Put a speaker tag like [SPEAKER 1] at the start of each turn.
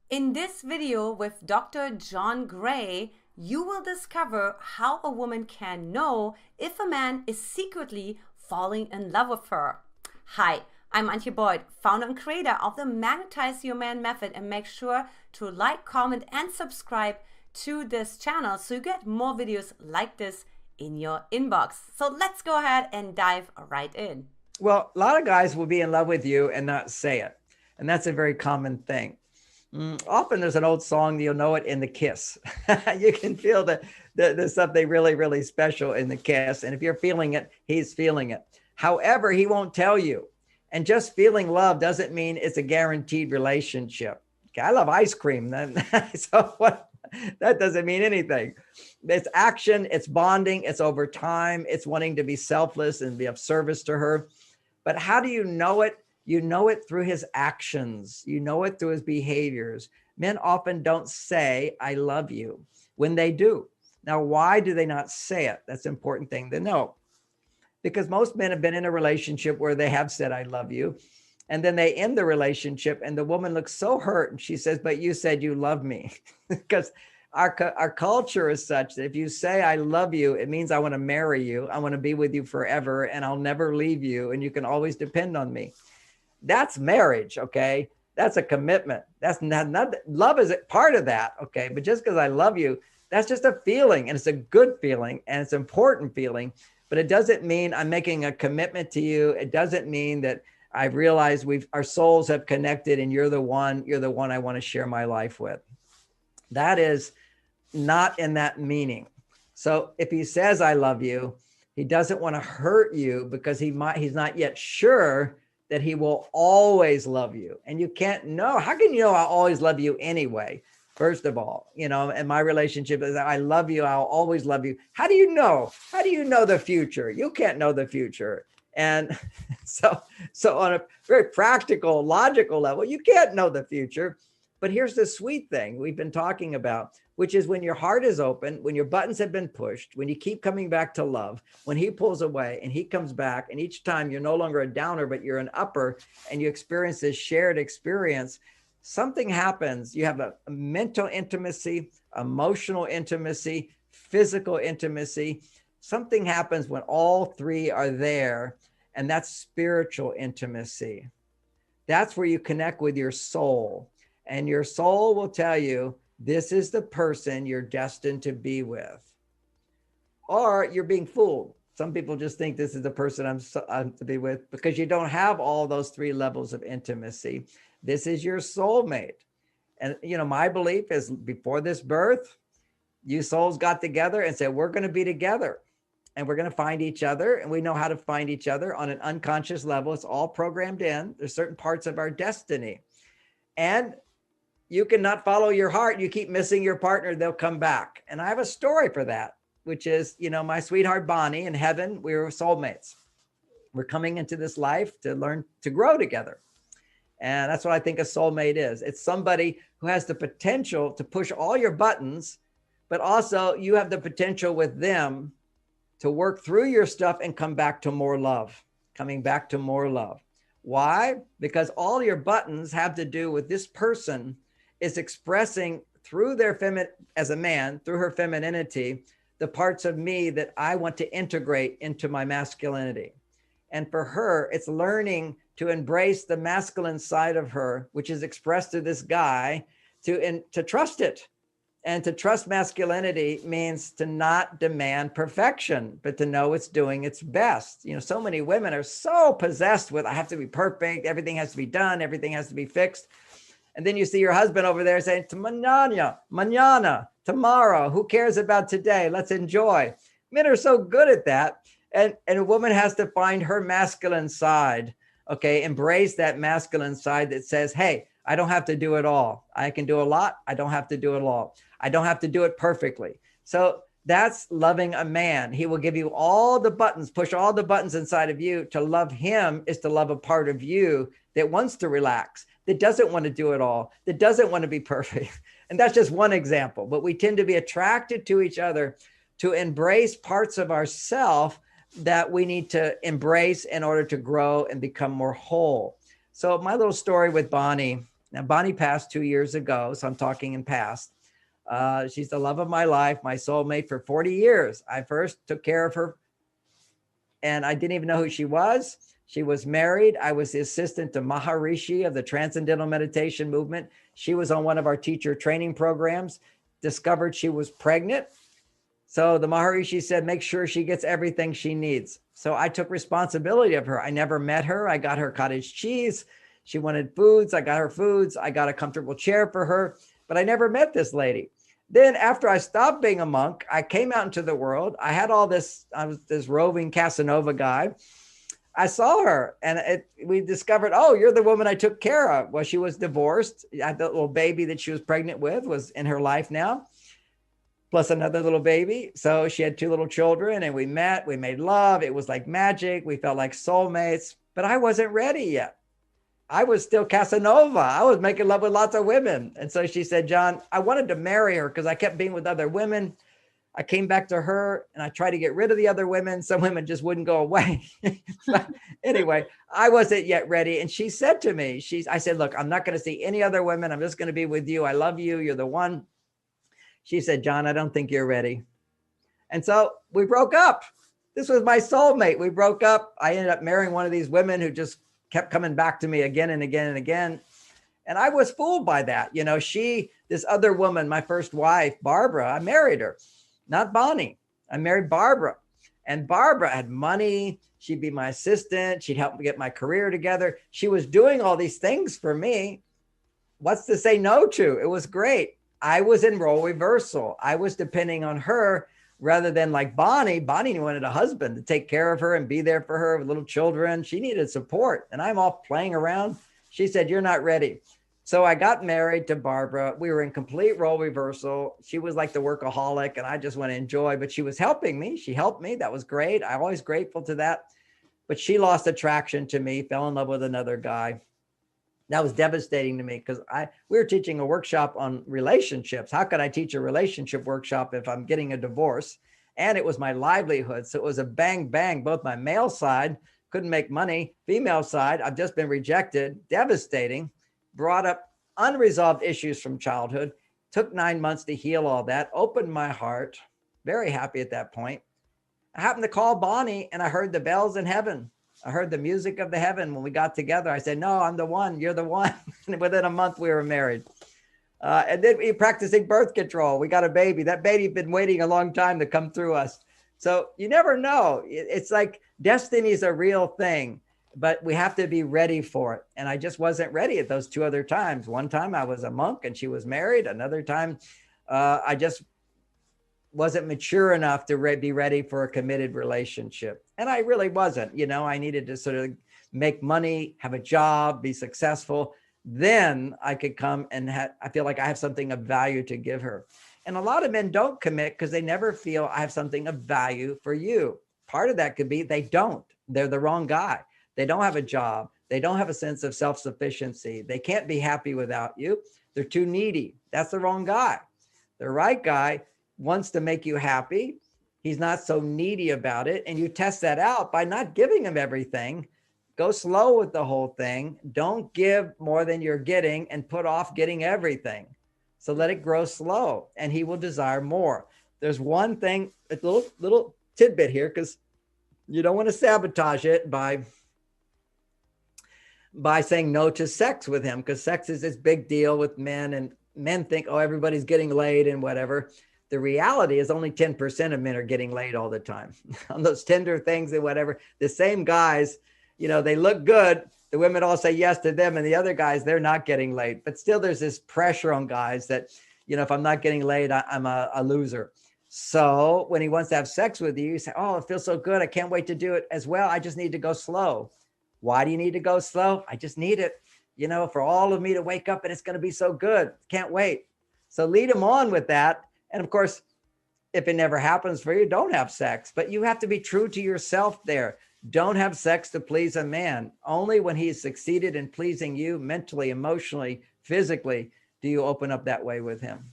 [SPEAKER 1] In this video with Dr. John Gray, you will discover how a woman can know if a man is secretly falling in love with her. Hi, I'm Antia Brody, founder and creator of the Magnetize Your Man method, and make sure to like, comment, and subscribe to this channel so you get more videos like this in your inbox. So let's go ahead and dive right in.
[SPEAKER 2] Well, a lot of guys will be in love with you and not say it. And that's a very common thing. Often there's an old song, you'll know it in the kiss. You can feel that there's something really, really special in the kiss. And if you're feeling it, he's feeling it. However, he won't tell you. And just feeling love doesn't mean it's a guaranteed relationship. Okay, I love ice cream. So what? That doesn't mean anything. It's action, it's bonding, it's over time, it's wanting to be selfless and be of service to her. But how do you know it? You know it through his actions. You know it through his behaviors. Men often don't say, I love you, when they do. Now, why do they not say it? That's an important thing to know. Because most men have been in a relationship where they have said, I love you. And then they end the relationship and the woman looks so hurt. And she says, but you said you love me. Because our culture is such that if you say, I love you, it means I want to marry you. I want to be with you forever and I'll never leave you. And you can always depend on me. That's marriage, okay? That's a commitment. That's not love is part of that, okay? But just because I love you, that's just a feeling, and it's a good feeling, and it's an important feeling, but it doesn't mean I'm making a commitment to you. It doesn't mean that I've realized our souls have connected and you're the one I want to share my life with. That is not in that meaning. So if he says, I love you, he doesn't want to hurt you because he's not yet sure that he will always love you. And you can't know. How can you know I'll always love you anyway? First of all, and my relationship is I love you. I'll always love you. How do you know? How do you know the future? You can't know the future. And so on a very practical, logical level, you can't know the future. But here's the sweet thing we've been talking about, which is when your heart is open, when your buttons have been pushed, when you keep coming back to love, when he pulls away and he comes back, and each time you're no longer a downer, but you're an upper, and you experience this shared experience, something happens. You have a mental intimacy, emotional intimacy, physical intimacy. Something happens when all three are there, and that's spiritual intimacy. That's where you connect with your soul, and your soul will tell you, this is the person you're destined to be with. Or you're being fooled. Some people just think this is the person I'm to be with because you don't have all those three levels of intimacy. This is your soulmate. And, my belief is before this birth, you souls got together and said, we're going to be together and we're going to find each other. And we know how to find each other on an unconscious level. It's all programmed in. There's certain parts of our destiny. And you cannot follow your heart. You keep missing your partner, they'll come back. And I have a story for that, which is, my sweetheart Bonnie in heaven, we were soulmates. We're coming into this life to learn to grow together. And that's what I think a soulmate is. It's somebody who has the potential to push all your buttons, but also you have the potential with them to work through your stuff and come back to more love, coming back to more love. Why? Because all your buttons have to do with this person is expressing through their as a man, through her femininity, the parts of me that I want to integrate into my masculinity. And for her, it's learning to embrace the masculine side of her, which is expressed to this guy, to trust it. And to trust masculinity means to not demand perfection, but to know it's doing its best. So many women are so possessed with, I have to be perfect. Everything has to be done. Everything has to be fixed. And then you see your husband over there saying, mañana, tomorrow, who cares about today? Let's enjoy. Men are so good at that. And a woman has to find her masculine side, okay? Embrace that masculine side that says, hey, I don't have to do it all. I can do a lot. I don't have to do it all. I don't have to do it perfectly. So that's loving a man. He will give you all the buttons, push all the buttons inside of you. To love him is to love a part of you that wants to relax, that doesn't want to do it all, that doesn't want to be perfect. And that's just one example, but we tend to be attracted to each other to embrace parts of ourself that we need to embrace in order to grow and become more whole. So my little story with Bonnie Now, Bonnie passed 2 years ago, so I'm talking in past. She's the love of my life, my soulmate for 40 years. I first took care of her and I didn't even know who she was. She was married. I was the assistant to Maharishi of the Transcendental Meditation Movement. She was on one of our teacher training programs, discovered she was pregnant. So the Maharishi said, make sure she gets everything she needs. So I took responsibility of her. I never met her. I got her cottage cheese. She wanted foods. I got her foods. I got a comfortable chair for her, but I never met this lady. Then after I stopped being a monk, I came out into the world. I had all this, I was this roving Casanova guy. I saw her and we discovered, oh, you're the woman I took care of. Well, she was divorced. The little baby that she was pregnant with was in her life now, plus another little baby. So she had 2 little children and we met, we made love. It was like magic. We felt like soulmates, but I wasn't ready yet. I was still Casanova. I was making love with lots of women. And so she said, John, I wanted to marry her because I kept being with other women. I came back to her and I tried to get rid of the other women. Some women just wouldn't go away. But anyway, I wasn't yet ready. And she said to me, I said, look, I'm not going to see any other women. I'm just going to be with you. I love you. You're the one. She said, John, I don't think you're ready. And so we broke up. This was my soulmate. We broke up. I ended up marrying one of these women who just kept coming back to me again and again and again. And I was fooled by that. You know, this other woman, my first wife, Barbara, I married her, not Bonnie. I married Barbara. And Barbara had money. She'd be my assistant. She'd help me get my career together. She was doing all these things for me. What's to say no to? It was great. I was in role reversal. I was depending on her rather than like Bonnie. Bonnie wanted a husband to take care of her and be there for her with little children. She needed support. And I'm all playing around. She said, you're not ready. So I got married to Barbara. We were in complete role reversal. She was like the workaholic and I just want to enjoy, but she was helping me. She helped me. That was great. I'm always grateful to that. But she lost attraction to me, fell in love with another guy. That was devastating to me because we were teaching a workshop on relationships. How could I teach a relationship workshop if I'm getting a divorce? And it was my livelihood. So it was a bang, bang, both my male side, couldn't make money, female side, I've just been rejected, devastating, brought up unresolved issues from childhood, took 9 months to heal all that, opened my heart, very happy at that point. I happened to call Bonnie and I heard the bells in heaven. I heard the music of the heaven when we got together. I said, no, I'm the one. You're the one. And within a month, we were married. And then we practicing birth control. We got a baby. That baby's been waiting a long time to come through us. So you never know. It's like destiny is a real thing, but we have to be ready for it. And I just wasn't ready at those 2 other times. One time I was a monk and she was married. Another time I just wasn't mature enough to be ready for a committed relationship. And I really wasn't, you know, I needed to sort of make money, have a job, be successful. Then I could come and I feel like I have something of value to give her. And a lot of men don't commit because they never feel I have something of value for you. Part of that could be they don't. They're the wrong guy. They don't have a job. They don't have a sense of self-sufficiency. They can't be happy without you. They're too needy. That's the wrong guy. The right guy wants to make you happy. He's not so needy about it. And you test that out by not giving him everything. Go slow with the whole thing. Don't give more than you're getting and put off getting everything. So let it grow slow and he will desire more. There's one thing, a little tidbit here, because you don't want to sabotage it by saying no to sex with him, because sex is this big deal with men and men think, oh, everybody's getting laid and whatever. The reality is only 10% of men are getting laid all the time on those tender things and whatever. The same guys, you know, they look good. The women all say yes to them and the other guys, they're not getting laid. But still there's this pressure on guys that, you know, if I'm not getting laid, I'm a loser. So when he wants to have sex with you, you say, oh, it feels so good. I can't wait to do it as well. I just need to go slow. Why do you need to go slow? I just need it, you know, for all of me to wake up and it's going to be so good. Can't wait. So lead him on with that. And of course, if it never happens for you, don't have sex, but you have to be true to yourself there. Don't have sex to please a man. Only when he's succeeded in pleasing you mentally, emotionally, physically, do you open up that way with him.